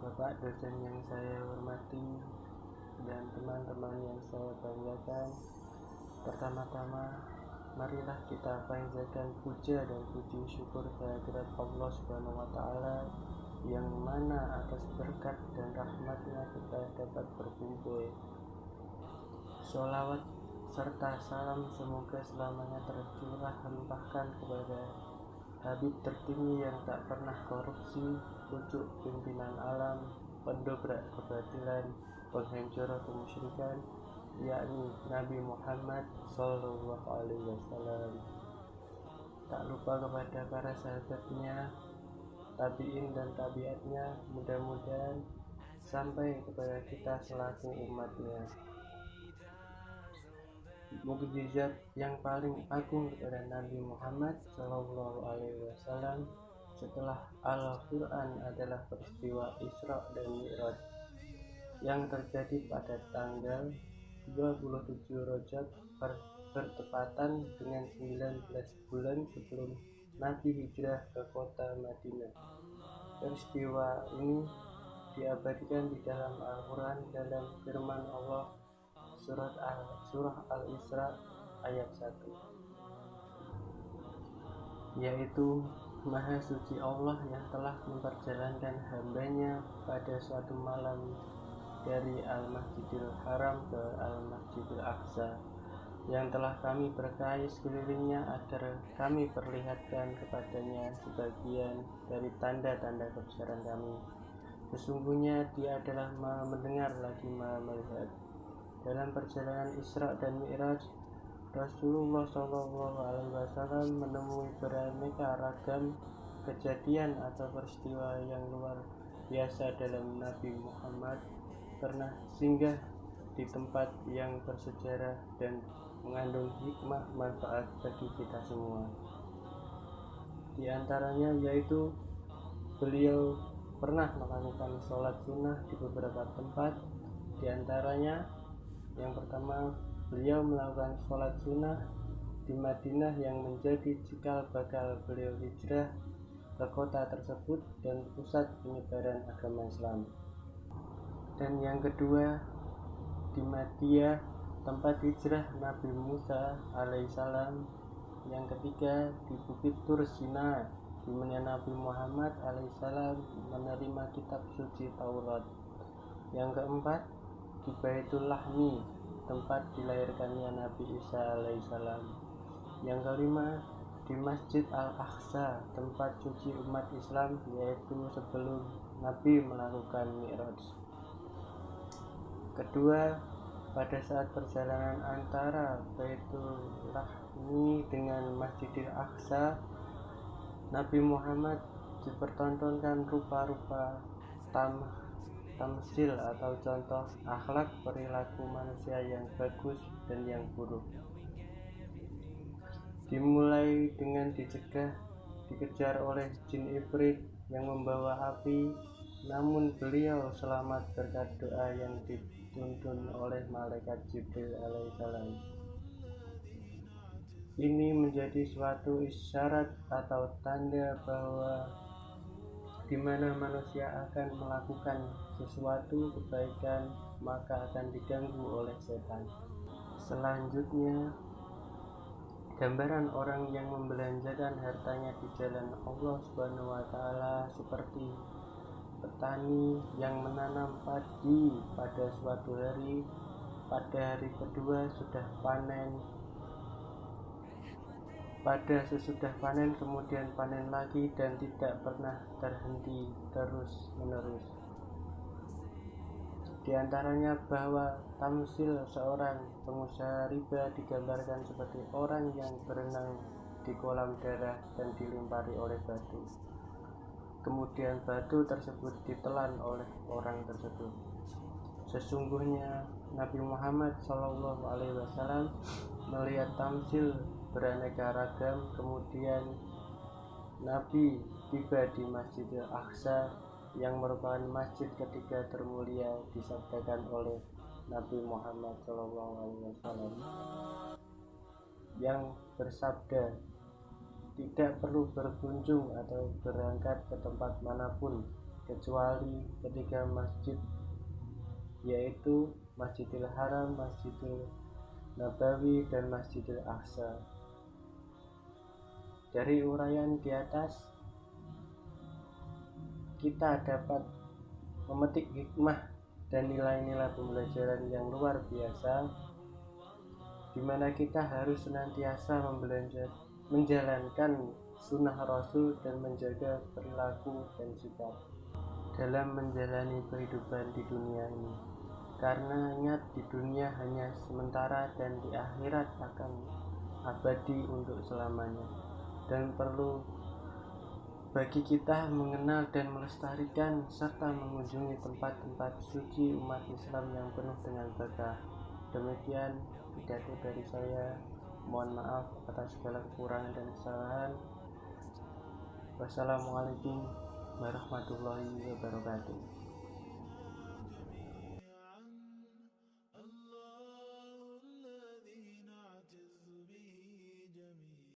Bapak dosen yang saya hormati dan teman-teman yang saya banggakan, pertama-tama marilah kita panjatkan puja dan puji syukur kehadirat Allah Subhanahu wa Ta'ala, yang mana atas berkat dan rahmatnya kita dapat berkumpul. Sholawat serta salam semoga selamanya tercurah limpahkan kepada Habib tertinggi yang tak pernah korupsi, pucuk pimpinan alam, pendobrak kebatilan, penghancur kemusyrikan, yakni Nabi Muhammad Sallallahu Alaihi Wasallam. Tak lupa kepada para sahabatnya, tabiin dan tabiatnya, mudah-mudahan sampai kepada kita selaku umatnya. Mukjizat yang paling agung kepada Nabi Muhammad Sallallahu Alaihi Wasallam setelah Al-Quran adalah peristiwa Isra dan Mi'raj yang terjadi pada tanggal 27 Rajab bertepatan dengan 19 bulan sebelum Nabi hijrah ke kota Madinah. Peristiwa ini diabadikan di dalam Al-Quran dalam firman Allah Surah Al-Isra ayat 1, yaitu Maha suci Allah yang telah memperjalankan hambanya pada suatu malam dari Al-Masjidil Haram ke Al-Masjidil Aqsa, yang telah kami berkahi sekelilingnya agar kami perlihatkan kepadanya sebagian dari tanda-tanda kebesaran kami. Sesungguhnya dia adalah Maha mendengar lagi Maha melihat. Dalam perjalanan Isra dan Mi'raj, Rasulullah SAW menemui beraneka ragam kejadian atau peristiwa yang luar biasa dalam Nabi Muhammad pernah singgah di tempat yang bersejarah dan mengandung hikmah manfaat bagi kita semua. Di antaranya yaitu beliau pernah melakukan sholat sunnah di beberapa tempat. Di antaranya yang pertama, beliau melakukan sholat sunnah di Madinah yang menjadi cikal bakal beliau hijrah ke kota tersebut dan pusat penyebaran agama Islam. Dan yang kedua, di Madinah, tempat hijrah Nabi Musa alaihissalam. Yang ketiga, di Bukit Tur Sina, di mana Nabi Muhammad alaihissalam menerima kitab suci Taurat. Yang keempat, di Baitul Lahmi, tempat dilahirkannya Nabi Isa alaihissalam. Yang kelima, di Masjid Al-Aqsa, tempat suci umat Islam, yaitu sebelum Nabi melakukan Mi'raj. Kedua, pada saat perjalanan antara Baitul Lahmi dengan Masjidil Aqsa, Nabi Muhammad dipertontonkan rupa-rupa tamsil atau contoh akhlak perilaku manusia yang bagus dan yang buruk. Dimulai dengan dikejar oleh jin ibrit yang membawa api, namun beliau selamat berkat doa yang dituntun oleh malaikat Jibril alaihissalam. Ini menjadi suatu isyarat atau tanda bahwa di mana manusia akan melakukan sesuatu kebaikan maka akan diganggu oleh setan. Selanjutnya, gambaran orang yang membelanjakan hartanya di jalan Allah Subhanahu wa Ta'ala seperti petani yang menanam padi pada suatu hari, pada hari kedua sudah panen, pada sesudah panen kemudian panen lagi dan tidak pernah terhenti terus menerus. Di antaranya bahwa tamsil seorang pengusaha riba digambarkan seperti orang yang berenang di kolam darah dan dilempari oleh batu. Kemudian batu tersebut ditelan oleh orang tersebut. Sesungguhnya Nabi Muhammad SAW melihat tamsil beraneka ragam. Kemudian Nabi tiba di Masjidil Aqsa yang merupakan masjid ketiga termulia, disabdakan oleh Nabi Muhammad SAW yang bersabda, tidak perlu berkunjung atau berangkat ke tempat manapun kecuali ketiga masjid, yaitu Masjidil Haram, Masjidil Nabawi, dan Masjidil Aqsa. Dari uraian di atas, kita dapat memetik hikmah dan nilai-nilai pembelajaran yang luar biasa, di mana kita harus senantiasa menjalankan sunnah Rasul dan menjaga perilaku dan sikap dalam menjalani kehidupan di dunia ini. Karena ingat, di dunia hanya sementara dan di akhirat akan abadi untuk selamanya, dan perlu bagi kita mengenal dan melestarikan serta mengunjungi tempat-tempat suci umat Islam yang penuh dengan berkah. Demikian pidato dari saya. Mohon maaf atas segala kekurangan dan kesalahan. Wassalamualaikum warahmatullahi wabarakatuh.